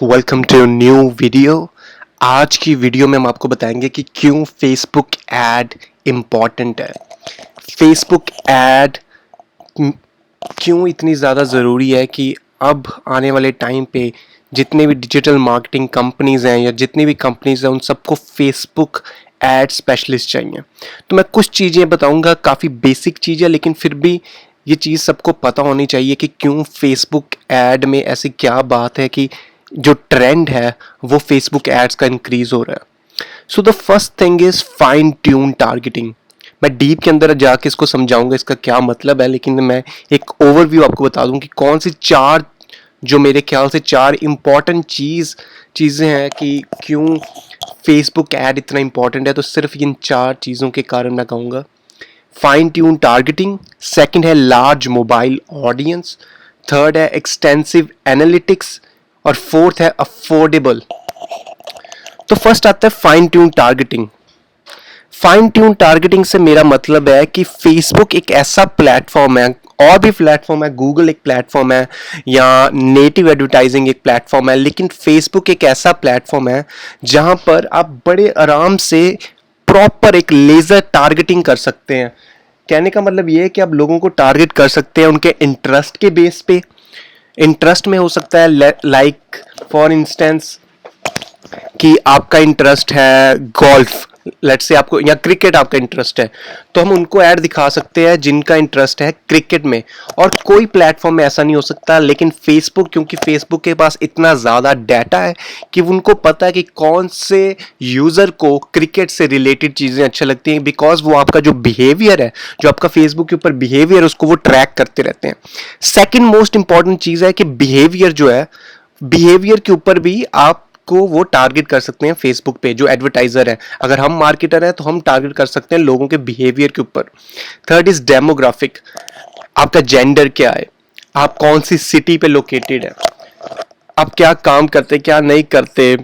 Welcome to new video. आज की video में हम आपको बताएंगे कि क्यों फेसबुक ऐड इम्पॉर्टेंट है। फेसबुक ऐड क्यों इतनी ज़्यादा ज़रूरी है कि अब आने वाले टाइम पे जितने भी डिजिटल मार्केटिंग कंपनीज हैं या जितनी भी कंपनीज हैं उन सबको फेसबुक एड स्पेशलिस्ट चाहिए। तो मैं कुछ चीज़ें बताऊंगा, काफ़ी बेसिक चीज़ है लेकिन फिर भी ये चीज़ सबको पता होनी चाहिए कि क्यों फेसबुक ऐड में ऐसी क्या बात है कि जो ट्रेंड है वो फेसबुक एड्स का इंक्रीज हो रहा है। So the first thing is fine tune targeting. मैं डीप के अंदर जाके इसको समझाऊंगा इसका क्या मतलब है, लेकिन मैं एक ओवरव्यू आपको बता दूं कि कौन सी चार, जो मेरे ख्याल से चार इंपॉर्टेंट चीज़ें हैं कि क्यों फेसबुक ऐड इतना इंपॉर्टेंट है। तो सिर्फ इन चार चीज़ों के कारण मैं कहूँगा। फाइन ट्यून टारगेटिंग, सेकंड है लार्ज मोबाइल ऑडियंस, थर्ड है एक्सटेंसिव एनालिटिक्स और फोर्थ है अफोर्डेबल। तो फर्स्ट आता है fine tune targeting. Fine tune targeting से मेरा मतलब है कि फेसबुक एक ऐसा प्लेटफॉर्म है, और भी प्लेटफॉर्म है, गूगल एक प्लेटफॉर्म है या नेटिव एडवर्टाइजिंग एक प्लेटफॉर्म है, लेकिन फेसबुक एक ऐसा प्लेटफॉर्म है जहां पर आप बड़े आराम से प्रॉपर एक लेजर टारगेटिंग कर सकते हैं। कहने का मतलब ये है कि आप लोगों को टारगेट कर सकते हैं उनके इंटरेस्ट के बेस पे। इंटरेस्ट में हो सकता है लाइक फॉर इंस्टेंस कि आपका इंटरेस्ट है गोल्फ, लेट्स से आपको, या क्रिकेट आपका इंटरेस्ट है, तो हम उनको ऐड दिखा सकते हैं जिनका इंटरेस्ट है क्रिकेट में। और कोई प्लेटफॉर्म में ऐसा नहीं हो सकता, लेकिन फेसबुक, क्योंकि फेसबुक के पास इतना ज़्यादा डाटा है कि उनको पता है कि कौन से यूज़र को क्रिकेट से रिलेटेड चीज़ें अच्छी लगती हैं, बिकॉज वो आपका जो बिहेवियर है, जो आपका फेसबुक के ऊपर बिहेवियर है, उसको वो ट्रैक करते रहते हैं। सेकेंड मोस्ट इंपॉर्टेंट चीज़ है कि बिहेवियर जो है, बिहेवियर के ऊपर भी आप को वो टारगेट कर सकते हैं फेसबुक पे जो एडवर्टाइजर है। अगर हम मार्केटर हैं तो हम टारगेट कर सकते हैं लोगों के बिहेवियर के ऊपर। थर्ड इज डेमोग्राफिक, आपका जेंडर क्या है, आप कौन सी सिटी पे लोकेटेड है, आप क्या काम करते क्या नहीं करते,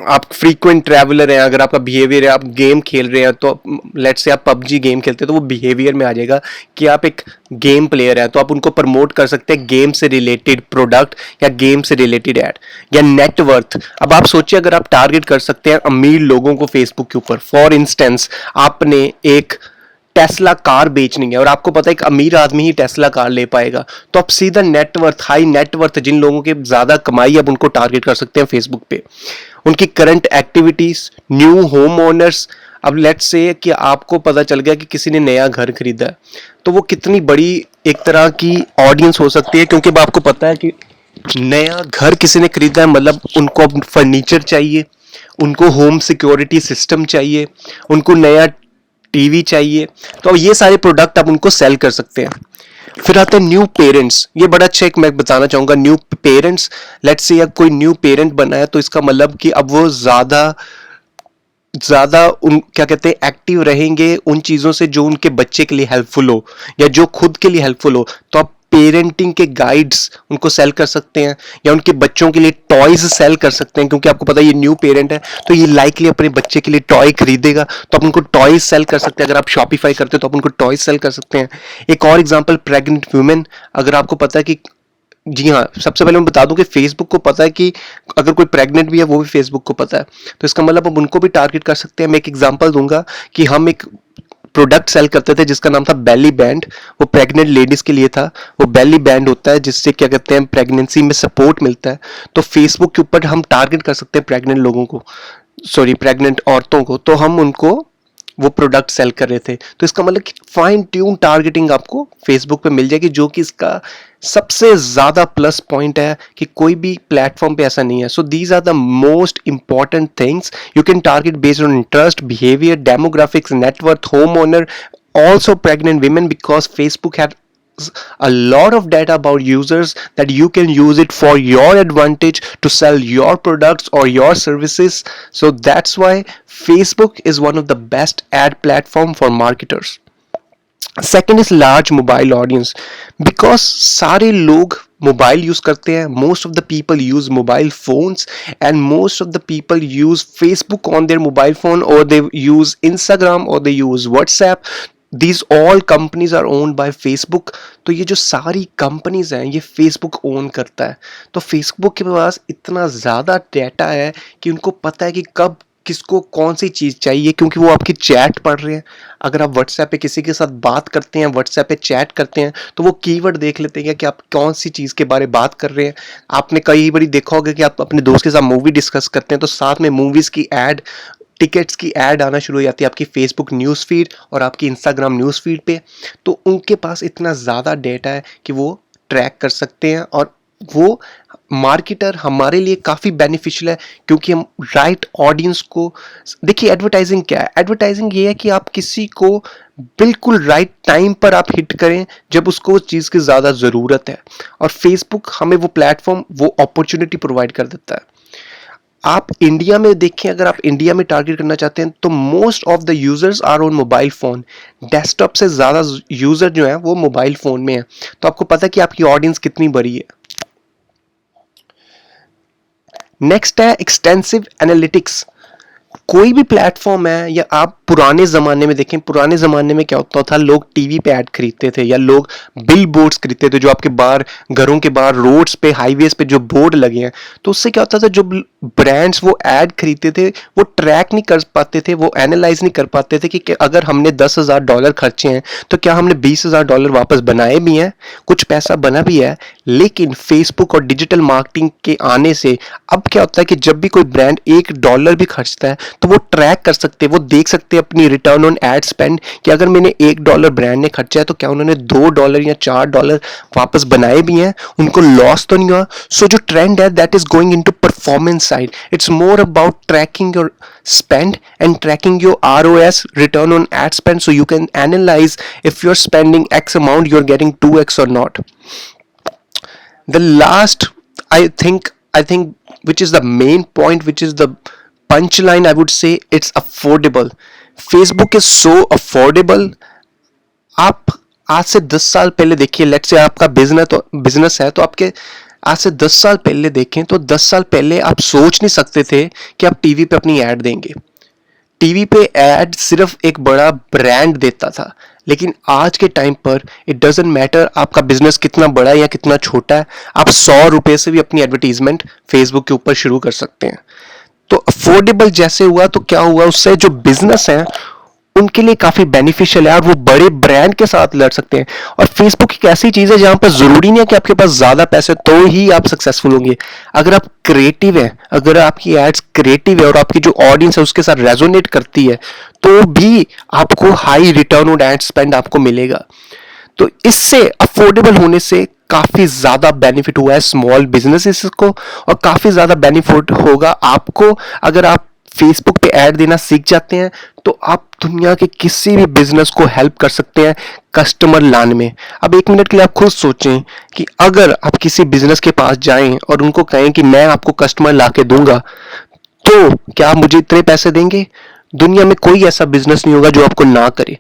आप फ्रीक्वेंट ट्रैवलर हैं, अगर आपका बिहेवियर है, आप गेम खेल रहे हैं, तो लेट्स से आप पबजी गेम खेलते हैं तो वो बिहेवियर में आ जाएगा कि आप एक गेम प्लेयर है, तो आप उनको प्रमोट कर सकते हैं गेम से रिलेटेड प्रोडक्ट या गेम से रिलेटेड ऐड। या नेटवर्थ, अब आप सोचिए अगर आप टारगेट कर सकते हैं अमीर लोगों को फेसबुक के ऊपर, फॉर इंस्टेंस आपने एक टेस्ला कार बेचनी है और आपको पता है एक अमीर आदमी ही टेस्ला कार ले पाएगा, तो आप सीधा नेटवर्थ, हाई नेटवर्थ, जिन लोगों के ज्यादा कमाई है, अब उनको टारगेट कर सकते हैं फेसबुक पे। उनकी current activities, new home owners. अब लेट्स से कि आपको पता चल गया कि किसी ने नया घर खरीदा है, तो वो कितनी बड़ी एक तरह की ऑडियंस हो सकती है, क्योंकि अब आपको पता है कि नया घर किसी ने खरीदा है, मतलब उनको अब फर्नीचर चाहिए, उनको होम सिक्योरिटी सिस्टम चाहिए, उनको नया टीवी चाहिए, तो ये सारे प्रोडक्ट आप उनको सेल कर सकते हैं। फिर आता है न्यू पेरेंट्स, ये बड़ा अच्छा एक मैं बताना चाहूंगा। न्यू पेरेंट्स, लेट्स से कोई न्यू पेरेंट बना है तो इसका मतलब कि अब वो ज्यादा ज्यादा उन क्या कहते हैं एक्टिव रहेंगे उन चीजों से जो उनके बच्चे के लिए हेल्पफुल हो या जो खुद के लिए हेल्पफुल हो। तो आप पेरेंटिंग के गाइड्स उनको सेल कर सकते हैं या उनके बच्चों के लिए टॉयज सेल कर सकते हैं, क्योंकि आपको पता है ये न्यू पेरेंट है तो ये लाइकली अपने बच्चे के लिए टॉय खरीदेगा, तो आप उनको टॉयज सेल कर सकते हैं। अगर आप शॉपिफाई करते हो तो आप उनको टॉयज सेल कर सकते हैं। एक और एग्जांपल, प्रेग्नेंट वुमेन, अगर आपको पता है कि, जी हाँ, सबसे पहले मैं बता दूं कि फेसबुक को पता है कि अगर कोई प्रेग्नेंट भी है वो भी फेसबुक को पता है, तो इसका मतलब हम उनको भी टारगेट कर सकते हैं। मैं एक एग्जांपल दूंगा कि हम एक प्रोडक्ट सेल करते थे जिसका नाम था बेली बैंड, वो प्रेग्नेंट लेडीज के लिए था। वो बेली बैंड होता है जिससे क्या कहते हैं प्रेगनेंसी में सपोर्ट मिलता है, तो फेसबुक के ऊपर हम टारगेट कर सकते हैं प्रेग्नेंट लोगों को, सॉरी प्रेग्नेंट औरतों को, तो हम उनको वो प्रोडक्ट सेल कर रहे थे। तो इसका मतलब कि फाइन ट्यून टारगेटिंग आपको फेसबुक पे मिल जाएगी, जो कि इसका सबसे ज्यादा प्लस पॉइंट है कि कोई भी प्लेटफॉर्म पे ऐसा नहीं है। So these are the most important things you can target based on interest, behaviour, demographics, net worth, home owner, also pregnant women, because Facebook had a lot of data about users that you can use it for your advantage to sell your products or your services. So that's why Facebook is one of the best ad platform for marketers. Second is large mobile audience, because सारे लोग mobile use करते हैं, most of the people use mobile phones and most of the people use Facebook on their mobile phone, और they use Instagram, और they use WhatsApp. these all companies are owned by Facebook। तो ये जो सारी companies हैं ये Facebook own करता है। तो Facebook के पास इतना ज़्यादा डेटा है कि उनको पता है कि कब किसको कौन सी चीज़ चाहिए, क्योंकि वो आपकी चैट पढ़ रहे हैं। अगर आप व्हाट्सएप पे किसी के साथ बात करते हैं, व्हाट्सएप पे चैट करते हैं, तो वो कीवर्ड देख लेते हैं कि आप कौन सी चीज़ के बारे में बात कर रहे हैं। आपने कई बार देखा होगा कि आप अपने दोस्त के साथ मूवी डिस्कस करते हैं तो साथ में मूवीज़ की ऐड, टिकट्स की ऐड आना शुरू हो जाती है आपकी फेसबुक न्यूज़ फीड और आपकी इंस्टाग्राम न्यूज़ फीड पे। तो उनके पास इतना ज़्यादा डेटा है कि वो ट्रैक कर सकते हैं, और वो मार्केटर हमारे लिए काफ़ी बेनिफिशियल है, क्योंकि हम राइट ऑडियंस को देखिए। एडवर्टाइजिंग क्या है? एडवर्टाइजिंग ये है कि आप किसी को बिल्कुल राइट टाइम पर आप हिट करें जब उसको उस चीज़ की ज़्यादा ज़रूरत है, और फेसबुक हमें वो प्लेटफॉर्म, वो अपॉर्चुनिटी प्रोवाइड कर देता है। आप इंडिया में देखें, अगर आप इंडिया में टारगेट करना चाहते हैं तो most of the users are on mobile phone. Desktop से ज़्यादा यूज़र जो है वो मोबाइल फ़ोन में है। तो आपको पता है कि आपकी ऑडियंस कितनी बड़ी है। नेक्स्ट है एक्सटेंसिव एनालिटिक्स। कोई भी प्लेटफॉर्म है, या आप पुराने ज़माने में देखें, पुराने ज़माने में क्या होता था, लोग टीवी पे ऐड खरीदते थे या लोग बिल बोर्ड्स खरीदते थे, जो आपके बाहर, घरों के बाहर, रोड्स पे, हाईवेज पे जो बोर्ड लगे हैं। तो उससे क्या होता था, जो ब्रांड्स वो ऐड खरीदते थे वो ट्रैक नहीं कर पाते थे, वो एनालाइज नहीं कर पाते थे कि अगर हमने $10,000 खर्चे हैं तो क्या हमने $20,000 वापस बनाए भी हैं, कुछ पैसा बना भी है। लेकिन फेसबुक और डिजिटल मार्केटिंग के आने से अब क्या होता है कि जब भी कोई ब्रांड $1 भी खर्चता है तो वो ट्रैक कर सकते हैं, वो देख सकते हैं अपनी रिटर्न ऑन एड स्पेंड, कि अगर मैंने $1 ब्रांड ने खर्चा है तो क्या उन्होंने $2 या $4 वापस बनाए भी हैं, उनको लॉस तो नहीं हुआ। सो जो ट्रेंड है that is going into performance side. It's more about trekking your spend and tracking your ROS, return on ad spend, so you can analyze if you're spending X amount, you're getting 2x or not. The last, I think which is the main point, which is the punchline, I would say, it's affordable. Facebook is so affordable. आप आज से 10 साल पहले देखिए, let's say आपका business है, तो आपके आज से 10 साल पहले देखें तो 10 साल पहले आप सोच नहीं सकते थे कि आप टीवी पे अपनी ऐड देंगे। टीवी पे ऐड सिर्फ एक बड़ा ब्रांड देता था, लेकिन आज के टाइम पर इट डजेंट मैटर आपका बिजनेस कितना बड़ा है या कितना छोटा है, आप ₹100 से भी अपनी एडवर्टीजमेंट फेसबुक के ऊपर शुरू कर सकते हैं। तो अफोर्डेबल जैसे हुआ तो क्या हुआ, उससे जो बिजनेस है उनके लिए काफी बेनिफिशियल है, और वो बड़े ब्रांड के साथ लड़ सकते हैं। और फेसबुक एक ऐसी चीज है जहां पर जरूरी नहीं है कि आपके पास ज्यादा पैसे तो ही आप सक्सेसफुल होंगे। अगर आप क्रिएटिव है, अगर आपकी एड्स क्रिएटिव है और आपकी जो ऑडियंस है उसके साथ रेजोनेट करती है, तो भी आपको high return on ad spend आपको मिलेगा। तो इससे अफोर्डेबल होने से काफी ज्यादा बेनिफिट हुआ है स्मॉल बिजनेसेस को, और काफी ज्यादा बेनिफिट होगा आपको। अगर आप फेसबुक पे ऐड देना सीख जाते हैं तो आप दुनिया के किसी भी बिजनेस को हेल्प कर सकते हैं कस्टमर लाने में। अब 1 मिनट के लिए आप खुद सोचें कि अगर आप किसी बिजनेस के पास जाएं और उनको कहें कि मैं आपको कस्टमर ला के दूंगा, तो क्या आप मुझे इतने पैसे देंगे? दुनिया में कोई ऐसा बिजनेस नहीं होगा जो आपको ना करे।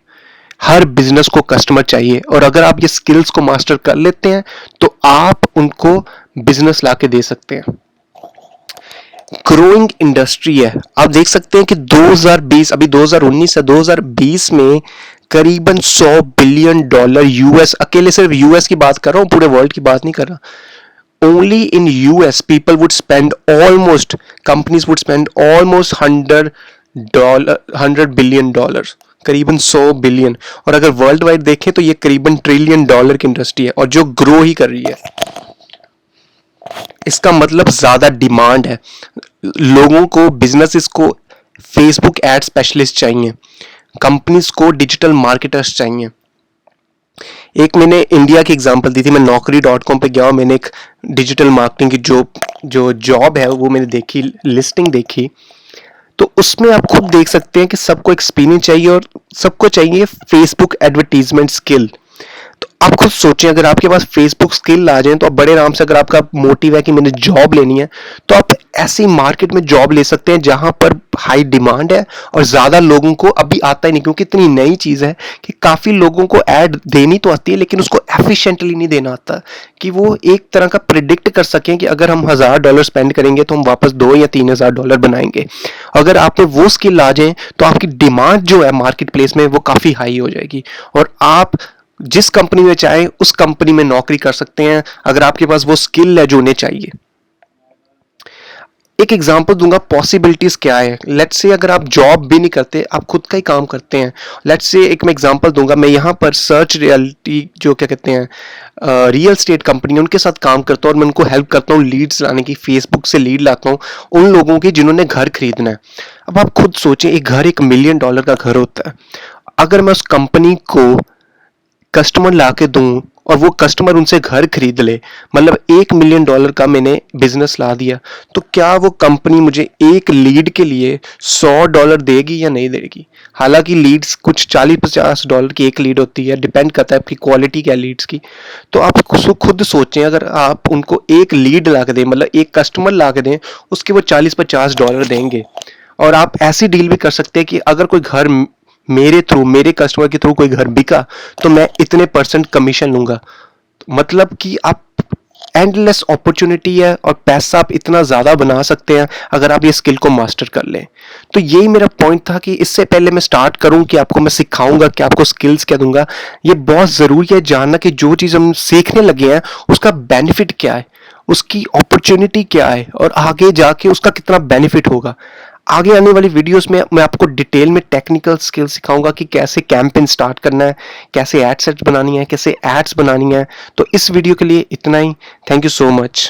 हर बिजनेस को कस्टमर चाहिए, और अगर आप ये स्किल्स को मास्टर कर लेते हैं तो आप उनको बिजनेस ला के दे सकते हैं। ग्रोइंग इंडस्ट्री है। आप देख सकते हैं कि 2020, अभी 2019 से 2020 में करीबन $100 बिलियन यूएस, अकेले सिर्फ यूएस की बात कर रहा हूं, पूरे वर्ल्ड की बात नहीं कर रहा। Only in US people would spend almost, companies would spend almost $100 billion, करीबन 100 बिलियन। और अगर वर्ल्ड वाइड देखें तो ये करीबन $1 ट्रिलियन की इंडस्ट्री है, और जो ग्रो ही कर रही है। इसका मतलब ज्यादा डिमांड है, लोगों को, बिजनेसेस को फेसबुक एड स्पेशलिस्ट चाहिए, कंपनीज को डिजिटल मार्केटर्स चाहिए। एक मैंने इंडिया की एग्जांपल दी थी, मैं naukri.com पे गया, मैंने एक डिजिटल मार्केटिंग की जो जॉब है वो मैंने देखी, लिस्टिंग देखी, तो उसमें आप खुद देख सकते हैं कि सबको एक्सपीरियंस चाहिए और सबको चाहिए फेसबुक एडवर्टीजमेंट स्किल। तो आप खुद सोचें, अगर आपके पास फेसबुक स्किल आ जाए तो आप बड़े आराम से, अगर आपका मोटिव है कि मैंने जॉब लेनी है, तो आप ऐसी मार्केट में जॉब ले सकते हैं जहां पर हाई डिमांड है और ज़्यादा लोगों को अभी आता ही नहीं, क्योंकि इतनी नई चीज़ है कि काफ़ी लोगों को ऐड देनी तो आती है लेकिन उसको एफिशिएंटली नहीं देना आता, कि वो एक तरह का प्रिडिक्ट कर सकें कि अगर हम $1000 स्पेंड करेंगे तो हम वापस $2 या $3000 बनाएंगे। अगर आप में वो स्किल आ जाए तो आपकी डिमांड जो है मार्केट प्लेस में वो काफ़ी हाई हो जाएगी और आप जिस कंपनी में चाहे उस कंपनी में नौकरी कर सकते हैं अगर आपके पास वो स्किल है जो उन्हें चाहिए। एक एग्जांपल दूंगा पॉसिबिलिटीज क्या है। लेट्स से अगर आप जॉब भी नहीं करते, आप खुद का ही काम करते हैं। लेट्स से एक मैं एग्जांपल दूंगा, मैं यहाँ पर सर्च रियलिटी जो क्या कहते हैं रियल स्टेट कंपनी, उनके साथ काम करता हूँ और मैं उनको हेल्प करता हूँ लीड्स लाने की। फेसबुक से लीड लाता हूँ उन लोगों की जिन्होंने घर खरीदना है। अब आप खुद सोचें, एक घर $1 मिलियन का घर होता है। अगर मैं उस कंपनी को कस्टमर ला के दूं और वो कस्टमर उनसे घर खरीद ले, मतलब $1 मिलियन का मैंने बिजनेस ला दिया, तो क्या वो कंपनी मुझे एक लीड के लिए $100 देगी या नहीं देगी? हालांकि लीड्स कुछ $40-50 की एक लीड होती है, डिपेंड करता है आपकी क्वालिटी क्या लीड्स की। तो आप खुद सोचें, अगर आप उनको एक लीड ला के दें, मतलब एक कस्टमर ला के दें, उसके वो $40-50 देंगे। और आप ऐसी डील भी कर सकते हैं कि अगर कोई घर मेरे थ्रू, मेरे कस्टमर के थ्रू कोई घर बिका तो मैं इतने % कमीशन लूंगा। मतलब कि आप एंडलेस अपॉर्चुनिटी है और पैसा आप इतना ज़्यादा बना सकते हैं अगर आप ये स्किल को मास्टर कर लें। तो यही मेरा पॉइंट था कि इससे पहले मैं स्टार्ट करूं कि आपको मैं सिखाऊंगा कि आपको स्किल्स क्या दूंगा, ये बहुत ज़रूरी है जानना कि जो चीज़ हम सीखने लगे हैं उसका बेनिफिट क्या है, उसकी अपॉर्चुनिटी क्या है और आगे जाके उसका कितना बेनिफिट होगा। आगे आने वाली वीडियोस में मैं आपको डिटेल में टेक्निकल स्किल सिखाऊंगा कि कैसे कैंपेन स्टार्ट करना है, कैसे एड सेट्स बनानी है, कैसे एड्स बनानी है। तो इस वीडियो के लिए इतना ही। Thank you so much.